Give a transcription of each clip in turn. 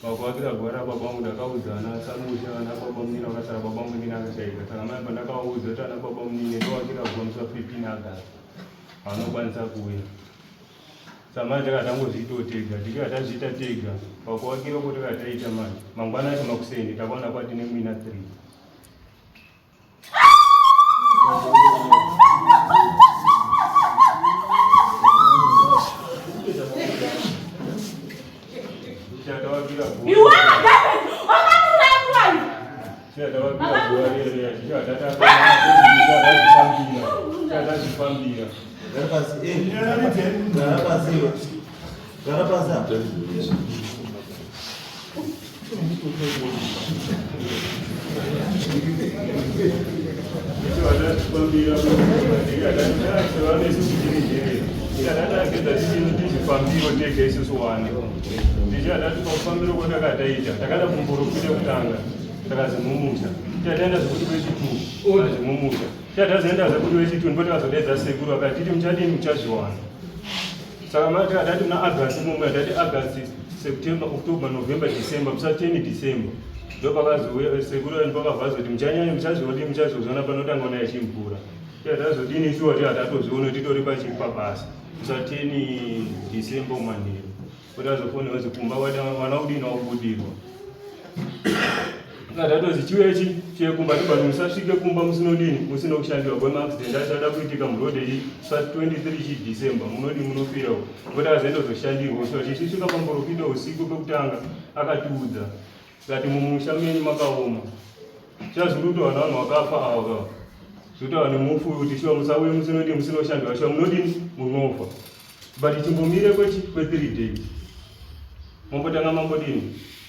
Wakati agora babangu ndakauzana samusha na babangu nina kasara babangu nina kashaika kana mamba ndakauza tana babangu nini ndo wakira gomsa 15 aga anokwanisa kuya samanje katango zvitotega tikatazvita tega pakuwakira kuti kataita manje mangwana ati makuseni takona kwati nemwina 3 You want to get it? takada kumburukire kutanga takazimumusha tataenda zvekuti wechitu azimumusha tatazoenda zvekuti wechitu ndipo takazodedza sekuru akatiti muchadini muchazviwana saka mati takadati muna agasti mumwe atati agasti september october november december musa 10 december ndo pakazouya sekuru ani pakabva zoti muchanyanya muchazvioni muchazozviona panotanga ona yachimvura tatazodini isuwa ti hatatozviona titori pachipabasa musa 10 december umanhero kuti azofonewa zikumba wana udini wakubudirwa katatozi chiwechi chekumba tibati musasvike kumba musinodini musina kushandiwa kwemaaccident achada kuitika murode sa 23 chidecember munodi munofirawo kuti azendozoshandirwa usiwa chisvisvika pamboropido usiku pekutanga akatiudza kati mumusha menyu makaoma chazviruto vana vanhu vakafa ava zviruto vanhu mufu kuti shiwa musauye musinodini musinoshandiwa shiwa munodini munofa but chimbomire kwe3 days mombotanga mambodini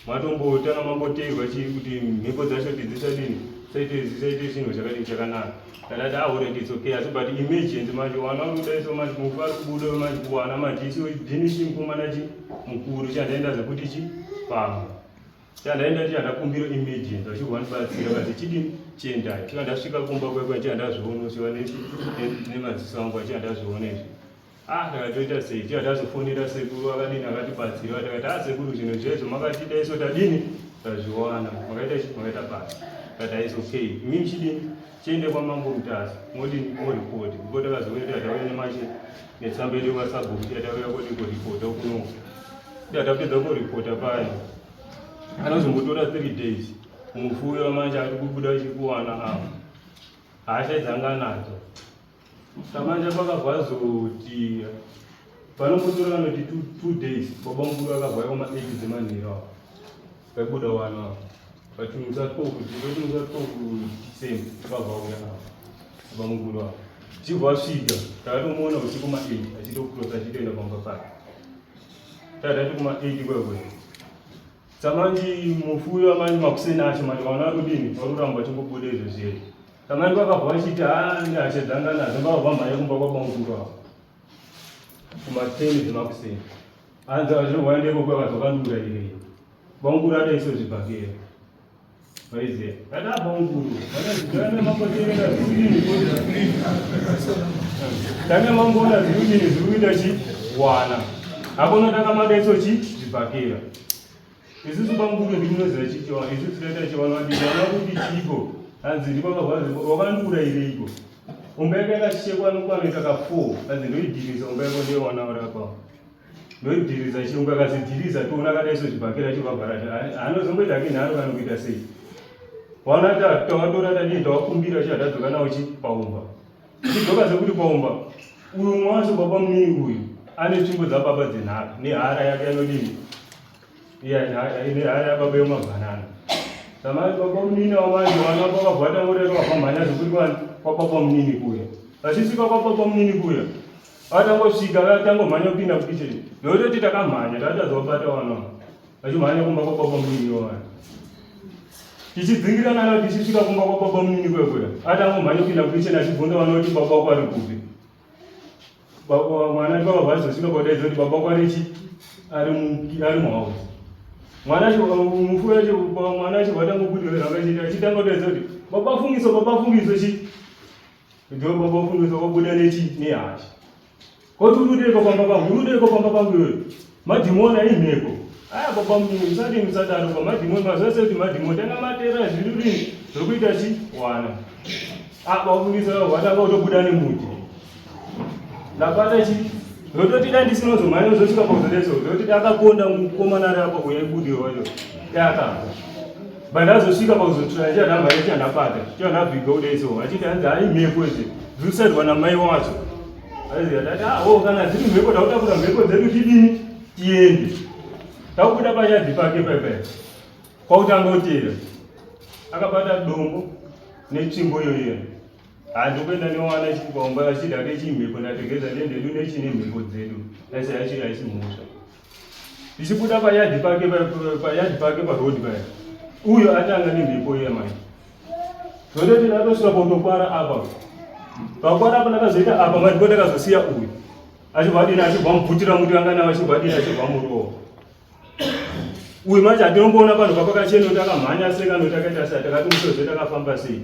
matombotanga mamboteerwa kuti mhepo dzacho dzisadini saite chinhu chakadini chakanaka tatati already it's okay asi but emergency manje wana urudaiso manje mufu ari kubuda manje kuwana manje isi dhinishi mukomanachi mukuru chandaenda zvekuti chi pamwe chandaenda chandakumbiro emergency vachigwanibatsira kati chidini chiendai chikandasvika kumba kwekwe chandazviona usiwa nemadziso angu achandazviona izvi takatoita sei tatazofonera sekuru akadini akatibatsira takati sekuru zvinhu zvezvo makatida iso tadini tazviwana makaita basa kati is okay imi chidini chiende kwamambo mutasi modini moripoti ndipo takazoona tatauya nemache netsamba yedu kwasabhuku tatauya kuti kuripota kuno tatapedza kuripota paya anozombotora 3 days mufuyo wamanje ari kubuda chikuwana apa haachadzanga nadzo samanje pakabva zoti panombotora vanoti 2 days babamukuru akabvayo ma8 dzemanhero vaibuda wana but musatoku December akabva uya babamukuru avo chibva asvika takatomuona usiku ma8 achitokurosa achitoenda pamba pake tatati kuma8 kwekwe samanje mufuyo amanje makuseni acho manje wana kudini waruramba chingobuda izvo zvedu samanje vakabva vachiti ndihachadzanga nadzo ngavabva mhanya kumba kwabamukuru avo kuma10 dzemakuseni anzi vachirwandeko kwakazokandura ireyo bamukuru adaiso zvibhakera vaiziya kada bamukuru vanazigana mamboteerera zvirudini tanga mamboona zvirudini zviri kuita chiwana akonotanga madaiso zvibhakera isusu bamukuru ndikunoziva chichiwana isusu taita chiwana wadivana kuti chiko anzi ndikwakabvazi wakandura ireiko umbaiko yakachekwa nokwanoita ka4 anzi ndoidhiriza umbaiko ndewana urapa ndoidhiriza chirungu akazidhiriza toona kadaiso zvibhakera chikabvarati anozomboita ke nharo kanokuita sei wana tawatora tadii tawakumbira chihadadzoka nawo paumba chidzoka sekuti paumba uyu mwacho baba munini uyu ane tsvimbo dzababa dzenhaka nehara yake yanodini nehara yababa yomabhanana samai baba munini wamanje wana vakabvata ngorero vafamhanya zvekuti kwababa munini kuya vachisvika kwababa munini kuya vatangosvika atangomhanya kupinda kukicheni ndoitoti takamhanya tatadzavabata wana vachimhanya kumba kwababa munini wana tichidzingirana nao tichisvika kumba kwababa munini kwekwe atangomhanya kupinda kukicheni achibvunza wana kuti baba wako ari kupi baba mwana baba vazosvika kudai kuti baba kwarechi ari muhouse mwana mufuya mwana acho vatangokudira achitanga kudai kuti baba fungiso chi ndo baba fungiso kwabuda nechi nehashi kuti unodereka kwamba pangu iwewe madhimoni aimheko aya baba musati musadaro kwa madhimoni mazose kuti madhimoni tanga matera zvirudini zvokuita chi wana bafungisa vatanga kutobuda nemuti ndapata chi zototi dandisinozomaino zosvika pauzodeso zototi akakonda mukomana ari apa uyaibudirwa wacho yakafa bandazosvika pauzotura chianhamba chiandapata chiandabviga udaiso achiti hanzi hai mhepo idzi dzikusarirwa namai wacho aiziatati kana dziri mhepo takutakura mhepo dzedu tidini tiende takubuda pachadhi pake paipai kwautanga utera akabata dombo netsvimbo iyoyo handikuenda newana chikwamba achida kechimhepo ndategeza nendedu nechine mhepo dzedu asi achimhosva ndichibuda payadhi pake parodi paya uyo atanga nemhepo yemai zototi ndakasvika pautokwara apa pakwara apa ndakazoita apa madiko ndakazosiya uyu achibvadini achibva mubvutira muti anganawo achibvadini achibva murowa uyu macho handinongoona panhu papakacheno takamhanya sekano takaita sa takati musozve takafamba sei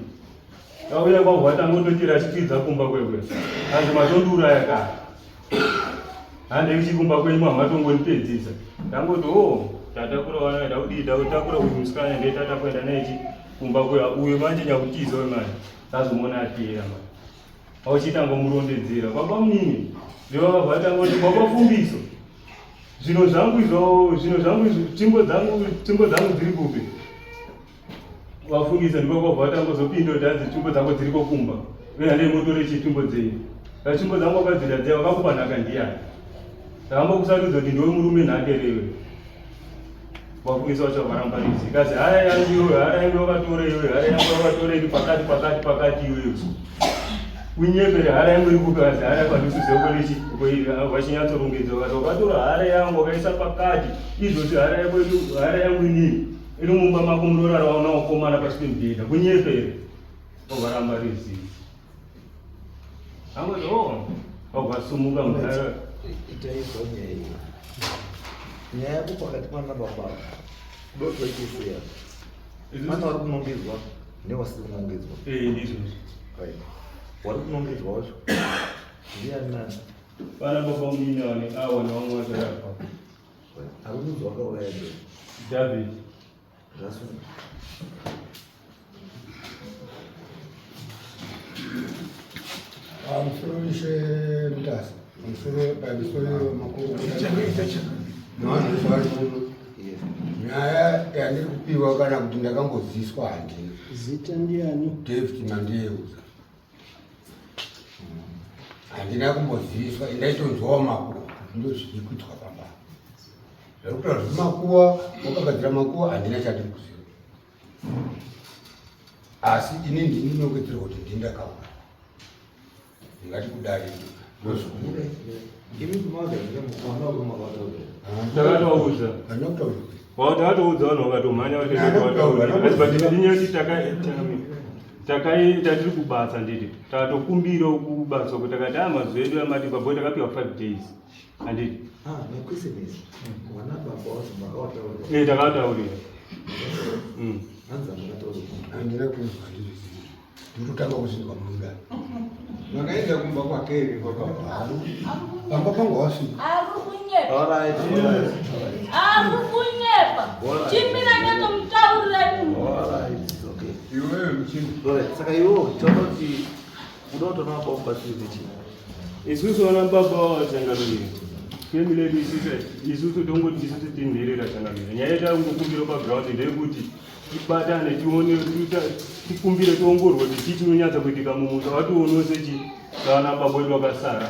auya kwabva atangototira achikidza kumba kwekwe hanzi matondiuraya kare hande ichikumba kwenyu hamatongonipedzisa ndangoti tatakura wana daudii dautakura uyu musikana ndeitata kuenda naichi kumba kweya uyu manje nyakutiza wemani tazomona atera mani auchitangomurondedzera baba munini ndovabva atangoti baba fungiso zvino zvangu tsvimbo dzangu dziri kupi wafungisa ndikokobva atangozopinda kuti hanzi tsvimbo dzangu dziri kokumba uye motore chitsvimbo dzenyu tsvimbo dzangu wakadzira dzai wakakupa nhaka ndiyani ndakambokusarudza kuti ndiwe murume nhakerewe wafungisa wacho varambanisi kasi hara yangu iyoyo hara yangu wakatora iyoyo hara yangu wakatora iri pakati iyoyo kunyepere hara yangu iri kupi kasi hara pandisizeukonechi vachinyatsorongedza kasi wakatora hara yangu wakaisa pakati izvoti hara yangu inini iri mumba mako munorara waunawokomana pasi pemubhedha kunyepere wavaramba rizivi angoti wabvasumuka mudhara itaizonyei nyaya yako pakati pana baba ndotoikuseya mana wari kunongedzwa newasiri kunongedzwa ndizvozvo wari kunongedzwa wacho ndiani nani pana baba munini wane awa nevamwe vacharapa ari kunonzi wakauraya ndo david zvasuna musoroishe mutasi pamusoro makuru nyaya yandiri kupiwa kana kuti ndakangoziswa handina zita ndiani david mandeuza handina kumboziswa indaitonzwawo makuwa kuti ndozviri kuitwa pamba zvekutaura zvemakuwa wakagadzira makuwa handina chandiri kuziva asi ini ndininokwedzera kuti ndindakaura ndingati kudari ndozvikuru imi kumagadzira mukwana takatoudza takatoudza vanhu vakatomhanya tatiri kubatsa nditi takatokumbira kubatsa kuti takati mazuva edu amati baba takapiwa 5 days handiti nekrisimesi mwana baba wacho takataurira handina kunzwa ndizvizivi ndikutanga kuzinzwa muda makaenda kumba kwakeri pamba pangu wasvika akukunyepa chimira nyatomutaurira iwewe muchini saka iwo tonoti unotoona bababatsiri chii isusu vana baba vachangarire family yedu isusu tongoti isusu tinherera changarire nyaya yetangokumbira paground ndeyekuti tibatane tione tikumbire tiongorwe kuti chii chinonyatsa kuitika mumusa watione sechi vana baba vedu vakasara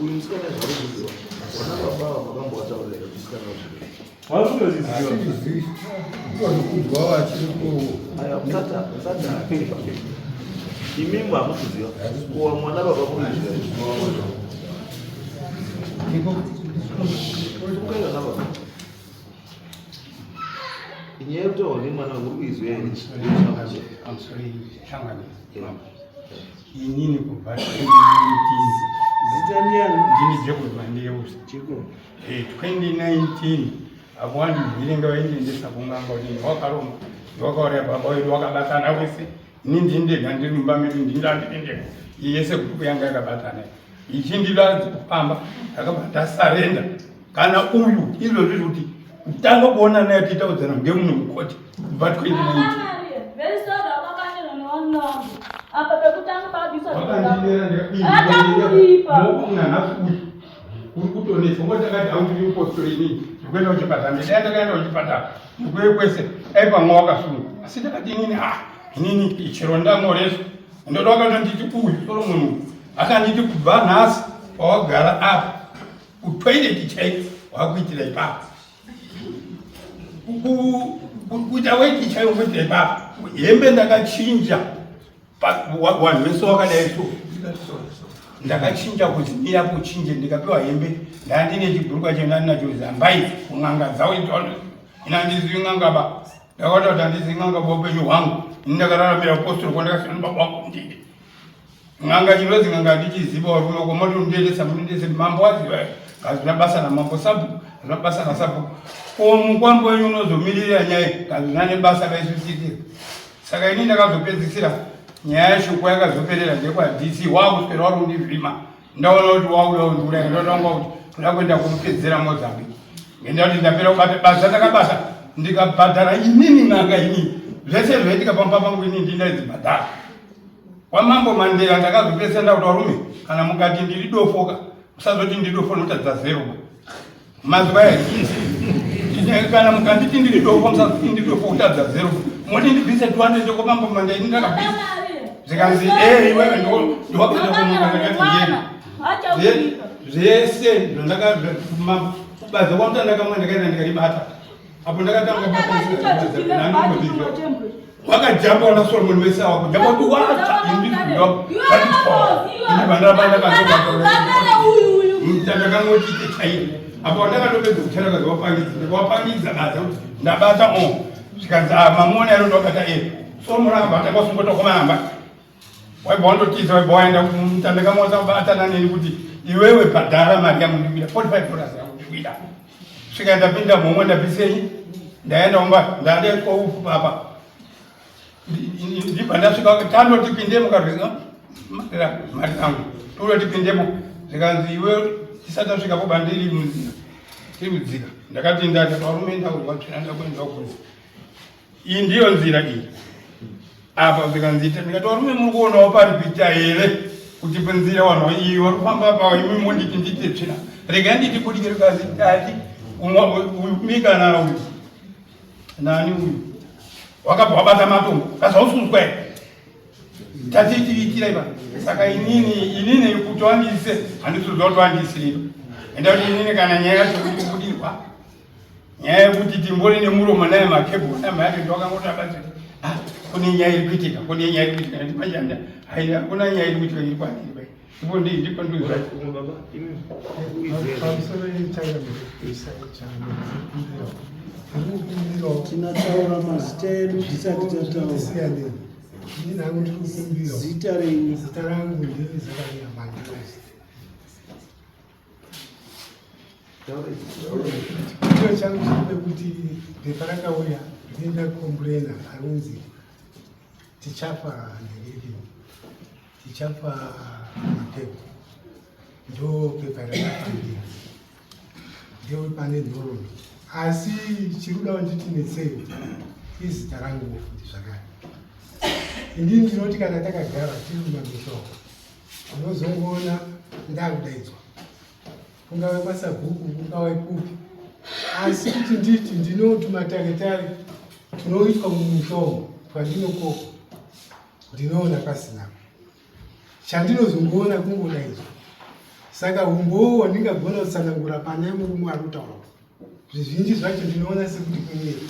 uyu musikana zvari kuziva vana baba vakambovataurira musikana wazviziziva kunzwa vachiri aya musata imimi hamukuziva kuwa mwana baba kuziva kukaenda nababa inyaya yekutaura nemwana uri kuizwa here inini kubva zita ndiani ndiyeuza 2019 abantu vilinga waindindisa kunganga nini wakaroma wakareba boy wakabatana wese nindinde ngandimubameli ndindandinde yese kuyanga yakabatana ichindila kupamba akabata sarenda kana uyu ilo likuti utanga kuona naye titaudzana ngemuno mukoti but 2019 very sorry akakanyira nono apa pekutanga babisa urikutonesa ngotakati auri upostoreni ndikuenda kuchipatara ndakaenda kuchipatara ndikuye kwese aipamwe wakasunga asi ndakati inini inini chironda ngoreso ndoda wakandonditi uyu solomoni akanditi kubva nhasi wawagara apa kutoileti chai wakuitira ipapo kuita weti chai wakuitira ipapo hembe ndakachinja vanhu vese wakadai so ndakachinja kuti ira kuchinje ndikapiwa hembe ndandine chibhurukwa chendandinacho zambai kun'anga dzawo ina ndizivi ng'angaba ndakati kuti handizivi ng'angaba upenyu hwangu ini ndakararamira apostoli kwandakasiyana baba wangu ndine ng'anga chinonzi ng'anga ndichiziva warume komati undiendesa mundiendese mambo waziva kazvina basa namambo sabhuku zvina basa nasabhuku mukwambo wenyu unozomirira nyaya kazvina nebasa kaisusikira saka ini ndakazopedzisira nyaya yashoko yakazoperera ndekwadc wakuswera wari undivhima ndaona kuti wauya undura ndatanga kuti toda kuenda kumupedzera mozambique ngenda kuti ndapera kubata basa ndakabasa ndikabhadhara inini n'anga inini zvese zvaitika pamba pangu inini ndindaizibhadhara kwamambo mandela ndakazopedzisa ndakuti varume kana mukati ndiri dofoka musazoti ndidofo notadza zero mazuva kana mukanditi ndiri dofo musazoti ndidofo kutadza zero moti ndibvise 200 ndokopambo mandela ini ndakabvisa zikanzi iwewe ndiwapinda kumukati zvese zvandakabaza kwamuta ndakamwa ndakaenda ndikaribata apo ndakatanga wakajamba wana solomoni wese wako jamba kuti wata ndakamotite chaire apo ndakatopedza kucharakazi wapangidza baza kuti ndabata zvikanzi mamoni aro ndakata solomoni akabata kwasungotokomahamba waibva wandotiza waibva waenda kumutandakamoza kubatana neni kuti iwewe bhadhara mari yangu ndikuita 45 dollars yangu ndikuita svika ndapinda mhomwe ndabvisei ndaenda kumba ndadekwa upu papa ndibva ndasvika tandotipindemo karwisa mari yangu tototipindemo zvikanzi iwe tisati asvika poba ndiri munzira tiri mudzika ndakati ndati varume ndakurwatsvina ndakuenda kuzi iyi ndiyo nzira iyi apa zvikanziita ndikati varume muri kuonawo pari kuita here kuti penzira vanhu iyi vari kufamba pa imi monditi nditi tsvina rega nditi kudikiri kazi tati umikana uyu nani uyu wakabva wabata matombo kazaususwa tatitiitira ipa saka inini kuti wandise handisiuza kuti wandisiriro enda kuti inini kana nyaya yacho kuti kudirwa nyaya yekuti timbori nemuromo naye makebhuru namayati ndokangotabaziti kune nyaya iri kuitika kune nyaya iri kuitika ndipachanda hai hakuna nyaya iri kuitika iri kwandiri pai ipo ndipo ndizva tinataura mazita edu tisati tataura zita renyu. Zita rangu ndiri Zakaria Mangilazi. Chiro changu chirikuti pepa rakauya ndinenda komburena arunzi tichafa ndereveni tichafa mapepo ndo pepa rakafambira ndio pane nhoroondo asi chirikuda nditinetsei izita rangu futi zvakare indini ndinoti kana takagara tiri mumamishomo unozongoona ndakudaidzwa kungave masabhuku kungave kupi asi kuti nditi ndinoti mataretare tunoitwa mumushomo twandinokoko ndinoona pasinapo chandinozongoona kungodaidzwa saka umbowo wandingagona kutsanangura pane murume anotaura zvizhinji zvacho ndinoona sekuti kunyepa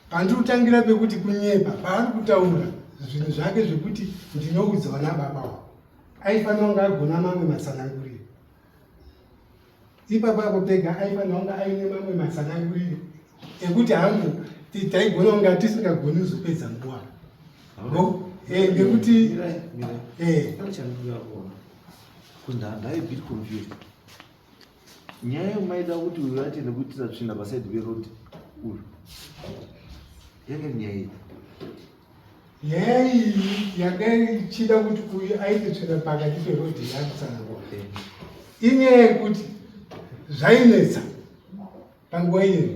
pandinotangira pekuti kunyepa paari kutaura zvinhu zvake zvekuti ndinoudza vana baba wavo aifanira kunge agona mamwe matsananguriro ipapapo pega aifanira kunge aine mamwe matsananguriro ekuti hangu taigona kunge tisingagoni kuzopedza nguva ngekuti Because I'm a bit confused. Nyaya umaida kuti uyu atende kuitira tsvina pasaidi verodi uyu yange nyaya nyaya iyi yakaichida kuti uyu aite tsvina pakati perodhi yakutsanangwa inyaya yekuti zvainetsa panguva iyoyo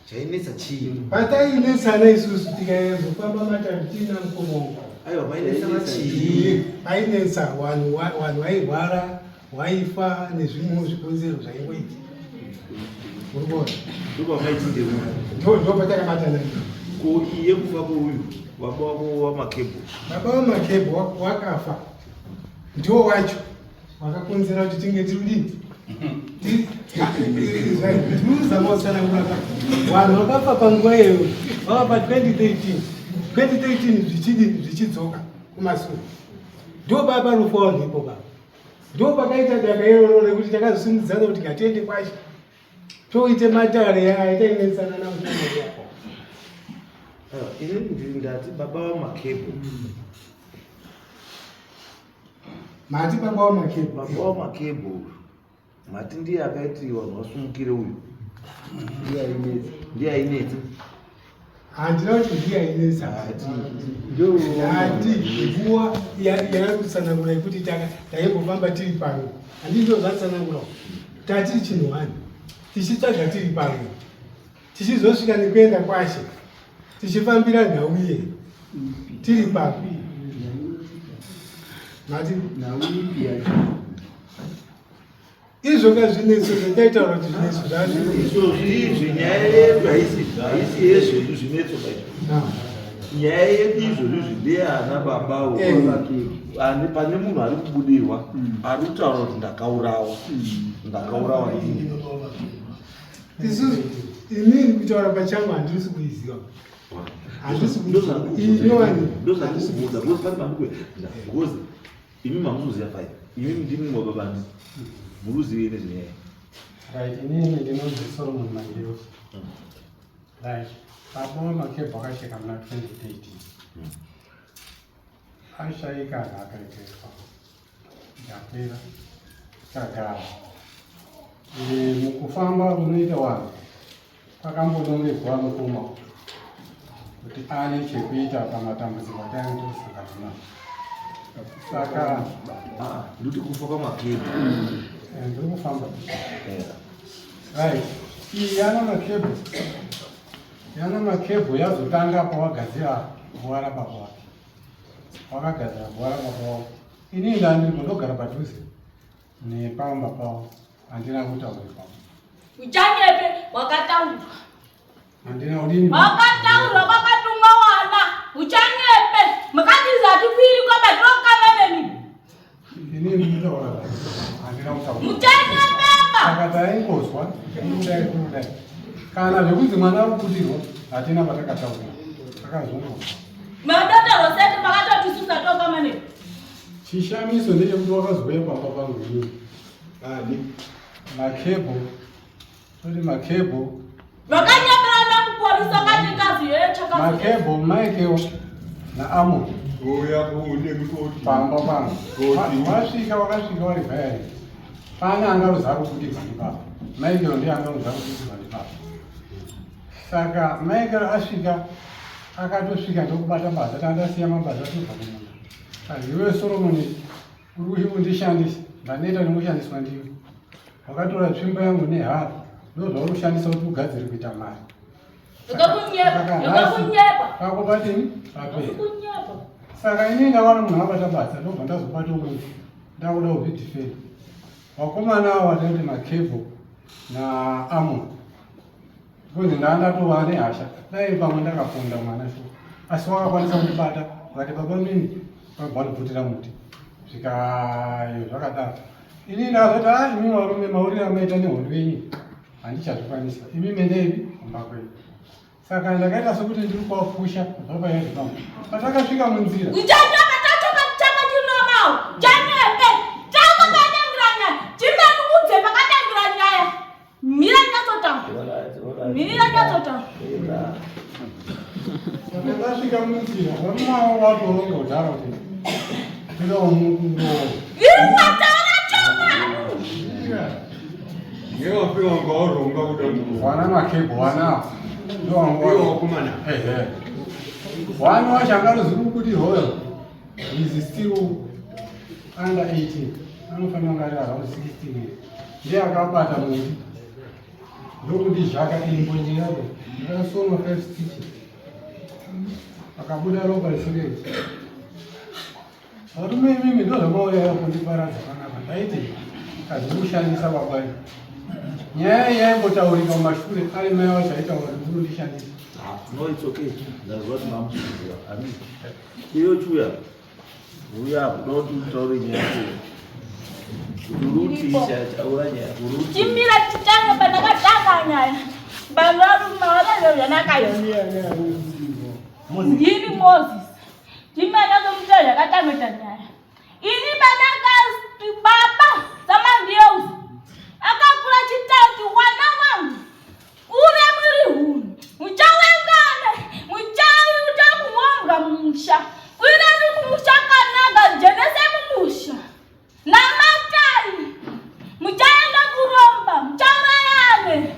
chainetsa chii patainesana isusu tikazofamba matatu tiina mukomongo aiwa mainetsa chii painetsa vanhu vairwara waifa nezvimwewo zvikonzero zvaingoita urikuona ndopatakabatana ko iye kufa kweuyu baba wako wamakebho baba wamakebho wakafa ndiwo wacho wakakonzera kuti tinge tirudini ndinozama kutsananguraka vanhu vakafa panguva iyoyo vakafa 2013 zvichidzoka kumasure ndo baba rufa wanhipo baba ndo pakaita daka iroro rekuti takazosimudzana kuti ngatiende kwacho toite matare aitainetsana namutamari yako ini ndiri ndati baba wamakebho mati baba wamakebho baba wamakebho mati ndiye akaiti vanhu vasumukire uyu ndiye ainetsa handina kuti ndiye ainetsa hati nguva yakutsanangura yekuti taimbofamba tiri pamwe handindo zvatsanangurawo tatiri chinhu wani tichitsvaga tiri pamwe tichizosvika nekuenda kwashe tichifambira nhau iye tiri pamwe mati izvoka zvinetso zvataitaura kuti zvinetso zvazvizvi nyaya yedu haisi yezvedu zvinetso nyaya yedu izvozvizvi ndeana babawo pane munhu ari kubudirwa ari kutaura kuti ndakaurawa ini isusu inini kutaura pachangu handisi kuiziva because imi mamuziya fai imi ndimi mwababandi muruzive nezvenyaya right inini ndinonzi Solomon Mandios right baba wamakebho akasheka muna 2013 ashaika nhaka ikaitwa ndapera tagara mukufamba kunoita vanhu kwakambonongedzwa mukoma kuti ane chekuita pamatambudziko atainge tosangana nawo saka ndikuti kufa kwamakebho ndiri kufamba right iyi yana makebho yazotanga pawagadzira guva rababa wake wakagadzira guva rababa wako inini ndandogara padhuze nepamba pavo handina kutaurirwa Uchanepe wakataura. handina udini Wakataura wakatumwa wana. Uchanepe mukatiza tupiri kwa madroka mimi. inini ndinotaura handina kutaura Uchanepe. saka taingozwa kudai kana zvekunzi mwana ukudirwa hatina patakataura akazongozwa Madota roseti pakati tususa toka mimi. chishamiso ndechekuti wakazouya pamba pangu inini makebho toti makebho Wakanyapirana kuporisa katika ziyecha makebho maikewo naamon pamba pangu wasvika wakasvika vari bhayari pane angaruziva kubudirwa ndipapa maikero ndiye angaruziva kubudirwa ndipapa saka maikero asvika akatosvika ndokubata basa tandasiya mabasa tobva kumunda iwe Solomoni uri kundishandisa ndaneta nemushandiswa ndiwe wakatora tsvimbo yangu nehari ndozvauri kushandisa kuti ugadzire kuita mari Yokakunyepa. kako patini papera Yokakunyepa. saka inini ndakaona munhu akabata basa ndobva ndazobata umwe ndakuda kuzvidhifenda vakomana avo vatinoti makebho naamon kunzi ndandatova nehasha dai pamwe ndakafunda mwana sho asi wakakwanisa kundibata ukati baba mini wabva ndibvutira muti zvikayo zvakadaro inini ndakazoti imi varume mauriro amaita nehondo yenyu handichazvikwanisa imi mendeivi kumba kwenyu saka ndakaita sokuti ndiri kuwapusha kubva payazvi pangu patakasvika munzira Uchanepe tatoka chaka chinomao. Chanepe. Chaka katangiranya. Chimene udze pakatangiranya. Mira nyatotanga. Mira nyatotanga. saka ndasvika munzira varume avo vatoronga kudhara kuti ndinomukundo Iri mataura chao. Wana makebo wana. Ndio kumana. Wana washangalo zuru kuti hoyo. Is still under 18. Anofana ngari around 16. Ndiye akabata muti. Ndokuti zvaka ilimbonjera. Ndasoma first teacher. Akabuda roba reference. Arume mimi ndo zamauya yapo ndiparadza kanaka. Ndaiti kazimushandisa babari. Nyaya yaimbotaurika mumashure ari mai wacho aitaura kuti unondishandisa. No, it's okay. That's what mom said. I mean, you chuya. We have don't story nyako. Kuruti chauranya, kuruti. Chimira chitanga banakatanga nyaya. Banaru mawala yanakayo. Ndini Moses. Chimana kumtaya katameta nyaya. Ini banaka baba sama Deus. Akakula chitatu wana wangu. Ure muri hunu. Mchawengane. Mchawi utamuomba msha. Kwina musha kanaga jenese musha. Na matai. Mchaenda kuromba. Mchawayane.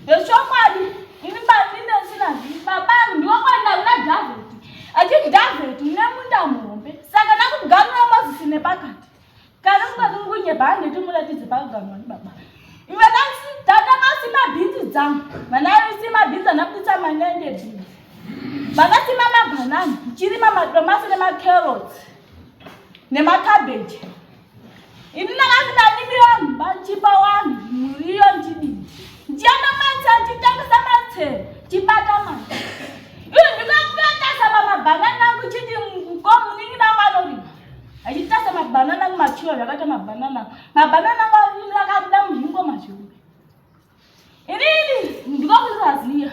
Yesho kwadi. Ini bandine sina. Baba ndio kwenda na David. Ati David nemunda muombe. Saka nakuganwa Moses ne pakati. Kana kungakunye bande tumulatize paganwa baba. Iwedansi dada masima binti zangu. Manayo sima binti anapita manende binti. Manati mama banana, chiri mama tomatoes nema carrots. Nema cabbage. Inina kana nimiyo banchipa wami, muriyo njibi. Njana mata chitanga samate, chipata mata. Yule ndikakupata sama banana kuchiti mkomu ningi na wanori. Ajitasa mabanana machiwa yakata mabanana. Mabanana ngawina kabla mjingo machiwa. Ini ndikakuzazia.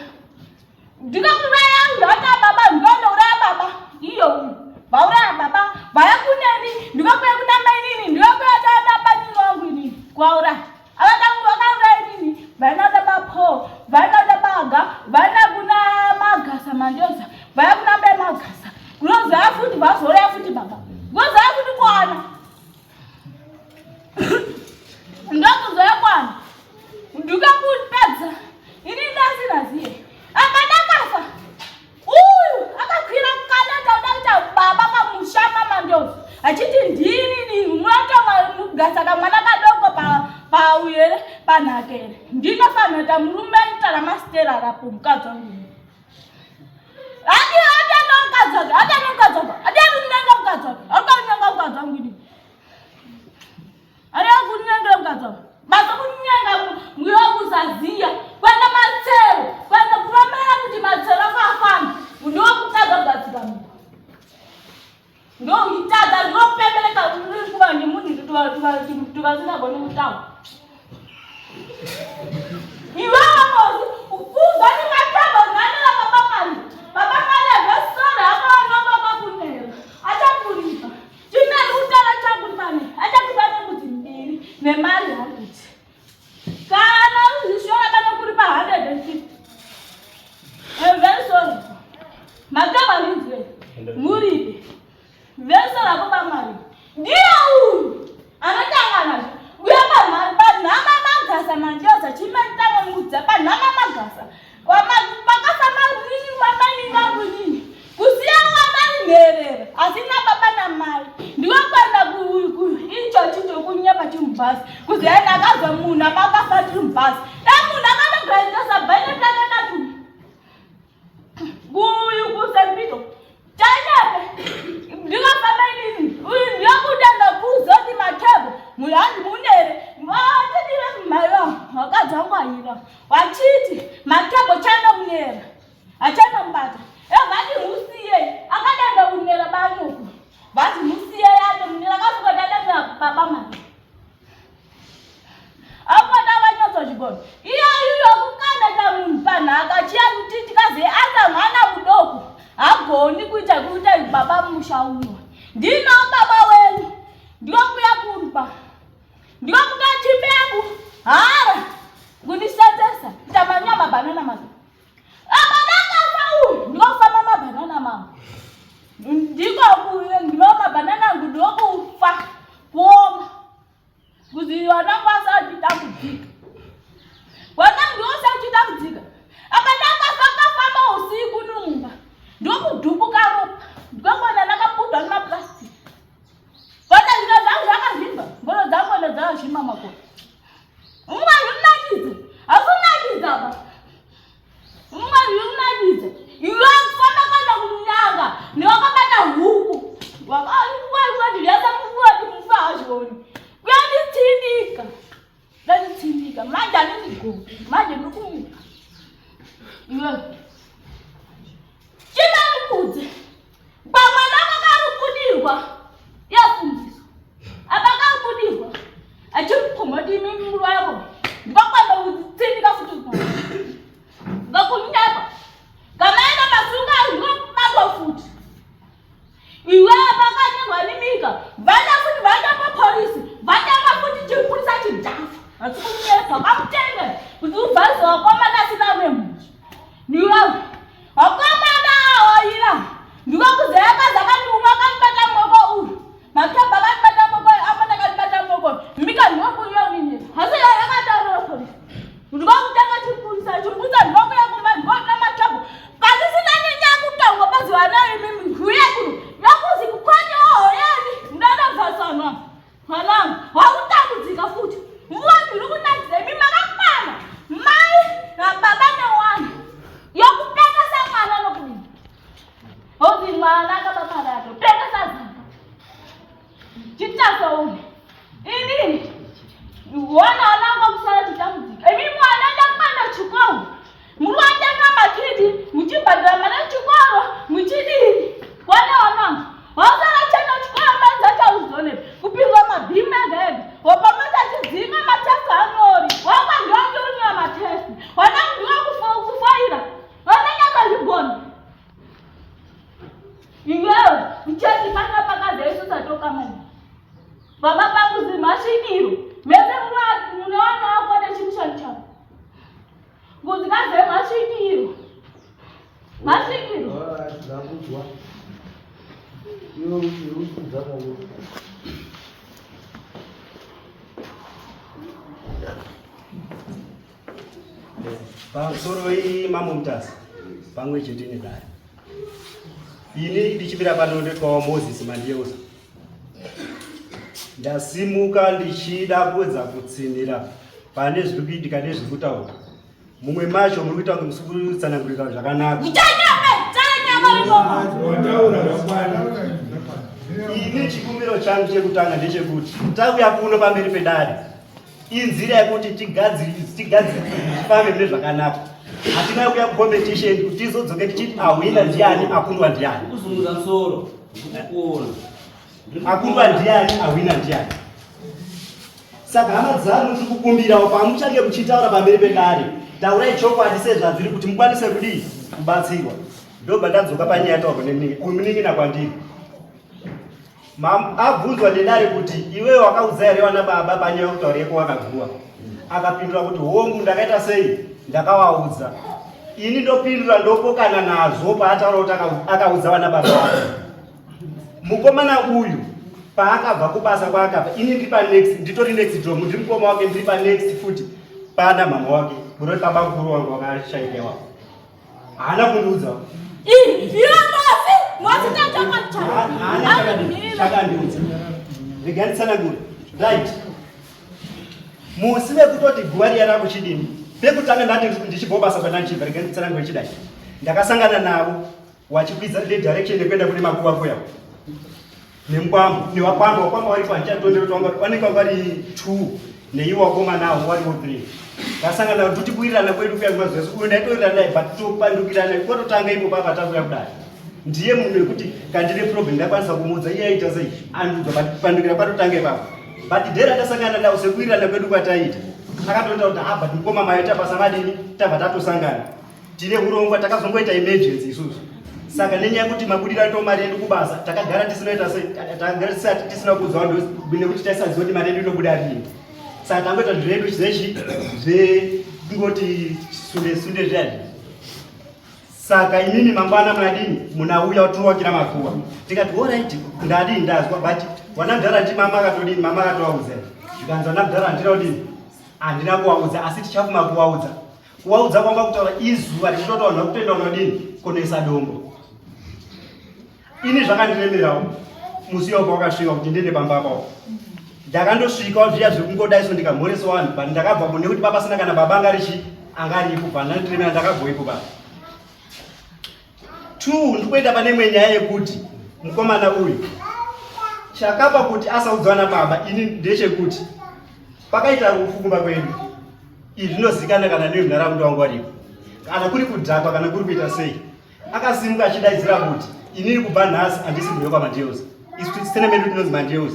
Ndikakuraya ndata baba ndono uraya baba. Iyo. Bauraya baba. Baya kuneni. Ndikakuya kunamba nini? Ndikakuya dada bani wangu nini? Kwaura. Abatangu wakaura nini? Bana da bapo. Bana da baga. Bana kuna magasa mandiosa. Baya kunamba magasa. Kuloza afuti baso ore afuti baba. Goza afuti kwana. Ndikakuzoya kwana. Ndikakupedza. Ini ndasi nazie. Akadakafa. Akakwira mukana tauta baba pamushama mandozi. Achiti ndini unotonga mugasa kamwana kadoko pa uyere panakere. Ndinofana ta murume itara mastera rapo mukadzi wangu. Ati nokadzi wangu. Ari akunyanga mukadzi wangu. Basa kunyanga muyokusaziya kwenda matsero kwenda kuromera kuti matsero akafana ndokutadza kugatsika munhu ndoitadza ndopembeleka kuva nemunhu tukasingagoni kutaura iwamozi ukuza nematabo nganela babamani avesora akavanongakakunera achakuripa chimene utara chakuripane achakuripa kuti mbiri nemari hakuti kana uzishora kana kuripa 150 I'm very sorry. Magaba linzwe. Muribe. Very sorry kwa mari. Ndio huyu. Anatangana. Uyaba mari ba nama magasa manjosa chimentanga mutsa ba nama magasa. Wakasa mari wamani wangu nini? Kusia wamani nerere. Asina baba na mari. Ndio kwenda icho chicho kunyapa chimbasi. Kusia na kaza muna makasa chimbasi. Muna kana granda sabene tana tu. Guyu kusembito. Chanepe. Ndika family. Uyu ndiyakutanda kuzoti matebo. Muyandi munere. Mwatidire mayo. Wakadzangwa yira. Wachiti matebo chana munera. Achana mbata. Vati musiye. Akadanda unera banuku. Vati musiye yado munera kasuka dada baba mani. Akwada wanyoto jiboni. Iyo kukanda ta mpana akachia kutiti kaze ata mwana mudoko. Agoni kuita baba mushauri. Ndino baba wenu. Ndio kuya kurpa. Ndio kutachimbebu. Hara. Kunisatesa. Tamanya mabanana mazu. Abanaka fau. Ndio fama mabanana mama. Ndiko kuya ndio mabanana ngudoko ufa. Kuoma. Kuziwana kwasa ditamudika. ndokudhubuka ropa ndikangona nakapundwa nemaplastic kona zvino zvangu zvakazvimba ngoro dzangona dzakazvimba makona umwari unakidza akunakidza ba umwari unakidza iwe kufamba kana kunyanga niwakabata huku wakaiwaiwadilesa muvodi mufazhoni kuyanditsindika manje andizigobi manje ndikumuka iwe chimarikudze pamwana akarukudirwa yafundiswa apakarukudirwa achimuphomoti mimuru wako ndikakwamba kutsindika futhi ngakunyapa kamaenda masunga ndikubakwa futhi iwe apakanyengwa nimika vana futhi vana mapolisi vatanga futhi chipurisa chijafu asikunyesa kamutenge kuti ubvazi wakomana asina memuchi niwe wakomana awoira ndikokuzeyakazi akandimwa kanibata moko uyu makeba kanibata moko amana kanibata moko mika ndinokunyonine asi yakataurira polisi ndikokutanga chipurisa ndikokuya kumba ndikona matambo kasi sina nyenya kutongo paziwanayo mimi huyekulu yakuzi kukhonye ohoyeni ndadavasana mwanangu wakutambudzika futhi mvua ndirikunakidza imi makakwana mai nababa newani yokupekesa mwana nokudini ozi mwana kababarato pekesa zana chitasoune inini wana wananga kusala chitambudzika imi mwana ndakupanda chikoro muri watanga makidi muchibhadhira mana chikoro muchidini wana wananga wasala chena chikoro manzachauzone kupingwa mabhimu agaega wapamata chidzinga matesi anori wakandiondiunia matesi wanandiwa kufaira wananyakazvigona iwewe mchesi pana pakaza isu satoka mani baba pangu zimashikiro mese mune wana wako nechimshani chako nguzikaze mashikiro ndakuzwa iwe uchiudzana pamusoro imamo mutasi pamwe chete nedare ini ndichipira pano ndetwawo Moses Mandiyeuza ndasimuka ndichida kuwedza kutsinira pane zviri kuitika nezviri kutaurwa mumwe macho muri kuita kunge musiri kutsanangurika zvakanaka ini chikumbiro changu chekutanga ndechekuti tauya kuno pamberi pedare inzira yekuti tifambe mune zvakanaka hatina kuya kucompetition kuti tizodzoke tichiti awina ndiani akundwa ndiani akundwa ndiani awina ndiani saka hama dzanu ndiri kukumbirawo pamuchange muchitaura pamberi pedare taurai chokwadi sezvadziri kuti mukwanise kudii kubatsirwa ndobva ndadzoka panyaya taurwa nemuniki kumuningina kwandiri abvunzwa nedare kuti iwewe wakaudza here wana baba panyaya yekutaura yeko wakaguwa akapindura kuti hongu ndakaita sei ndakawaudza ini ndopindura ndopokana nazvo paataura kuti akaudza wana baba wake mukomana uyu paakabva kubasa kwakabva ini ndiri panext nditori next door ndiri mukoma wake ndiri panext futi pana mama wake buroti baba mukuru wangu wakashaika wako haana kundiudzawo chakandiudza rega nditsanangure right musi wekutoti guva riya rakuchidini pekutanga ndati ndichibhobasa pandanchibva rega nditsanangure chidai ndakasangana navo wachikwidza le direction yekuenda kune makuwako yavo nemukwambo newakwamba wakwamba vari panchatonderoti vanenge vari 2 neiwo wakoma navo variwo 3 ndakasangana navo totikuwirirana kwedu kuya mazvese uyu ndaitoirira dai but topandukirana kwatotanga ipo papa takuya kudai ndiye munhu wekuti kandine problem ndakwanisa kumuudza iye aita sei andudzwa pandukira patotanga ipapo but dhera ndasangana navo sekuwirirana kwedu kwataita akatoita kuti but mukoma maita basa madini tabva tatosangana tine urongwa takazongoita emergency isusu saka nenyaya yekuti mabudiro ato mari yedu kubasa takagara tisinoita takagara tisina kuudzawo nekuti taisaziva kuti mari yedu inobuda rini saka tangoita zvedu zvechi zvekungoti sunde zviyani saka inini mangwana munadini munauya towakira makuwa tikati alright ndadini ndazwa but wanagara ndi mama akatodini mama akatowaudza zvikanzi wanagara handina kudini handina kuwaudza asi tichafuma kuwaudza kwanga kutaura izuva richitotaurwa kutoenda unodini kunoisa dombo ini zvakandiremerawo musi wako wakasvika kuti ndiende pamba pavo ndakandosvikawo zviya zvekungodaiso ndikamhoresa vanhu bani ndakabvapo nekuti papasina kana baba angaripo pandandiremera ndakabvoipo baba 2 ndikuenda pane imwe nyaya yekuti mukomana uyu chakapa kuti asaudzwa nababa ini ndechekuti pakaita rufu kumba kwedu izvi zvinozikana kana newe munharaunda wangu aripo kana kuri kudhakwa kana kuri kuita sei akasimuka achidaidzira kuti inini kubva nhasi handisi muyoka mandeus isu tisene medu tinonzi mandeus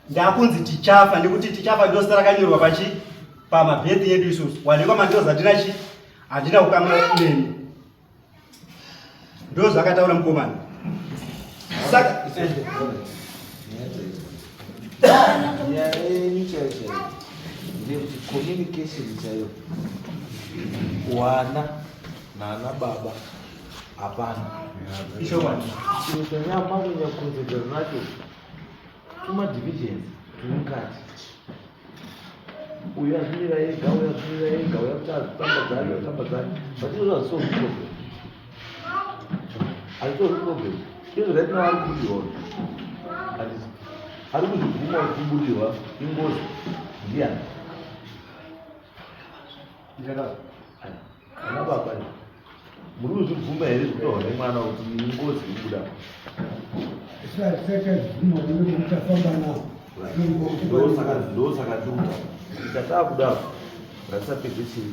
ndakunzi tichafa nekuti tichafa ndosita rakanyorwa pachi pamabhethi yedu isusu wanekwa mandeus handina kukamwa nemi ndo zvakataura mukomana saka communication chaiyo wana nana baba hapana chiro chanyamanya kukonzedzera nacho tumadivisions tumukati uyu azvimira ega uyu azvimira ega uyu akuti azitambadzari atambadzari vatinozo hazisolve problem hazisolve problem izvo zvaitino ari kudirwa ari kuzvibvuma kubudirwa ingozi ndiani ana baba muri kuzvibvuma here kutaura nemwana kuti ingozi ikubuda ndosaka nduta tikataa kudaro ngatisapedze chiri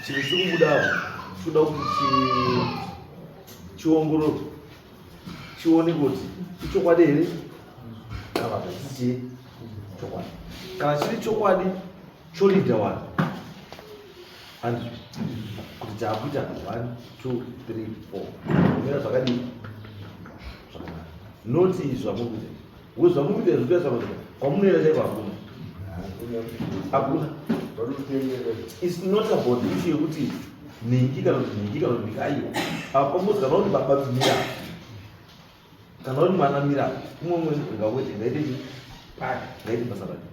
chiri chirikubudaro chinoda kuti chiongororwe chionekwe kuti ichokwadi here kana kuti chii chokwadi kana chiri chokwadi cholidha vanhu handizvi kuti taakuita 1 2 3 4 kumira zvakadii zvakanaka noti izvi zvamurikuita uye zvamurikuita zvikuita kwamunoenda chaiko hakuna its not about issue yekuti ningi kana kuti ningi kana kuti ndikaiwa pamuzi kana kuti baba mira kana kuti mwana mira umwe umwe ngawete ngaite chii ngaite basa rake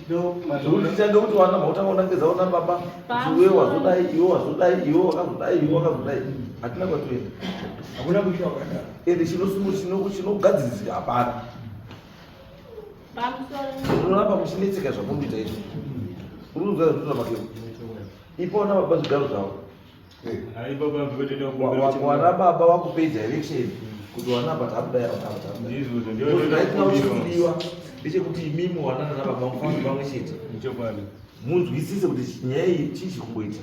zvokuti kuti wana mautanga unangezaona baba kuti iwe wazodai iwe wazodai iwe wakazodai iwe wakazodai hatina kwatoenda hakuna kuita wakadaro ende chinogadzirisa hapana unoramba muchinetseka zvamunoita izvo urikuzara zvinoita makeo ipona baba zvigaro zvavo wana baba wakupei direction kuti wana apa tabuda yaaaaiwa ndechekuti imimi wana nana baba mufambi pamwe chete munzwisise kuti nyaya iyi chii chikumboita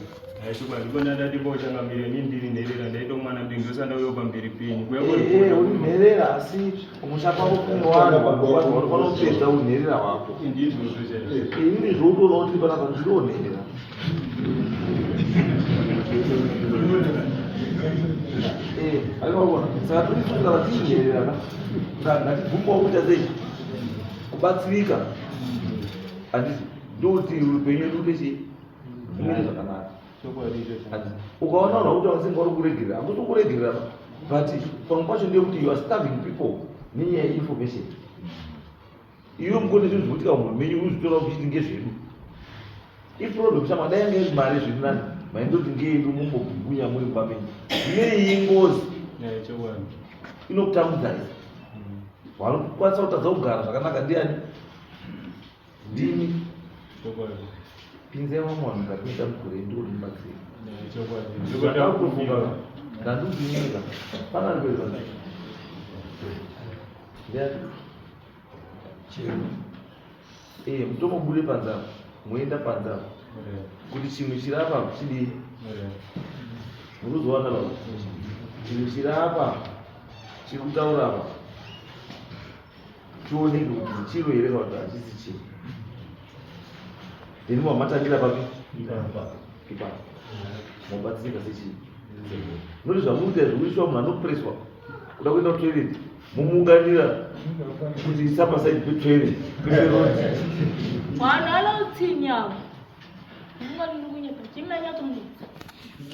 aishukwandibona ndatimbochangamire nimbiri nherera ndaita mwana ndingosandauyo pamberi penyu urinherera asi umushapa kune vanhu vanofana kupedza unherera hwako ini zvotoona kuti panapa ndinonherera aivaona saka turifunga tichinhererana ngatibvumbawo kuita sei kubatsirika handisi ndokuti upenyu edu ndechi umire zvakanaka ukaona unhu kuti wasenga uri kuregerera hakuti kuregerera but pamwe pacho ndeyekuti you are starving people nenyaya yeinformation iwe mukone zvinhu zvikuitika munhu menyu uzvitora kuchiti ngezvedu iproblem chama dai yange mari zviri nani maindoti ngeyedu mumbobvungunya muri pamenyu imei ingozi inokutambudzai vanokwanisa kutadza kugara zvakanaka ndiani ndimi pinzai vamwe vanhu ngatiita mugore ndorimubatsira ndandudzinyika panari kwezvaa mutomobude panzava moenda panzava kuti chimwe chiri apa chidii muruzowana baba chimwe chiri apa chiri kutaura apa chioneke kuti chiro here kana kuti hachisi chiro ndini mamatangira papi ipapo mobatsirika sechii noti zvamuita zvekuiswa munhu anopreswa kuda kuenda kutoilet mumuunganira kuti sapasaidi petoilet peperodi mwana anotsinyawo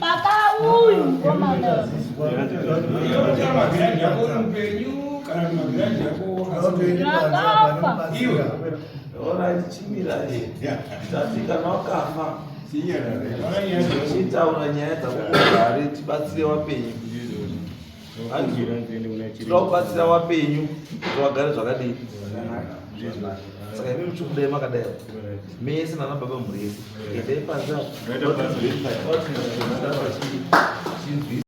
baba uyu mukomana ona ichimira tati kana wakafa tichitaura nyaya dzakugare tibatsire wapenyu tinobatsira wapenyu kuti wagare zvakadii. Saka imi muchikudai makadai mese nana baba mhuri yese endai panza